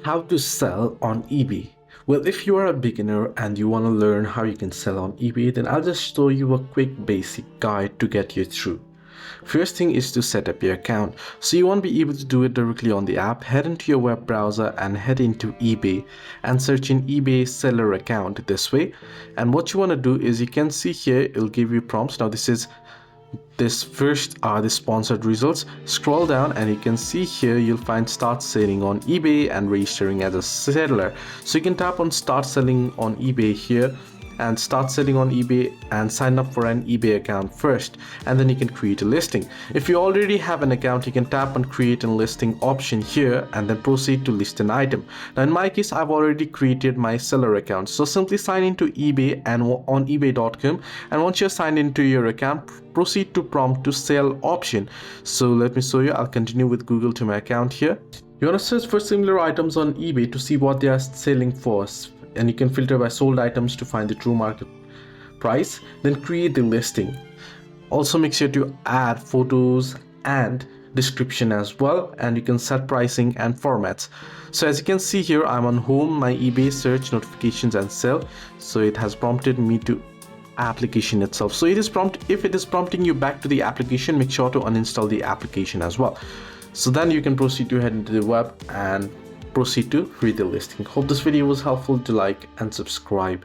How to sell on eBay. Well, if you are a beginner and you want to learn how you can sell on eBay, then I'll just show you a quick basic guide to get you through. First thing is to set up your account. So you won't be able to do it directly on the app. Head into your web browser and head into eBay and search in eBay seller account this way. And what you want to do is, you can see here, it'll give you prompts. Now this first are the sponsored results. Scroll down and you can see here you'll find start selling on eBay and registering as a seller. So you can tap on start selling on eBay here and start selling on eBay and sign up for an eBay account first, and then you can create a listing. If you already have an account, you can tap on create a listing option here and then proceed to list an item. Now in my case, I've already created my seller account, so simply sign into eBay and on ebay.com, and once you're signed into your account, proceed to prompt to sell option. So let me show you. I'll continue with Google to my account here. You want to search for similar items on eBay to see what they are selling for, and you can filter by sold items to find the true market price, then create the listing. Also make sure to add photos and description as well, and you can set pricing and formats. So as you can see here, I'm on home, my eBay, search, notifications and sell. So it has prompted me to application itself. So if it is prompting you back to the application, make sure to uninstall the application as well. So then you can proceed to head into the web and proceed to read the listing. Hope this video was helpful. To like and subscribe.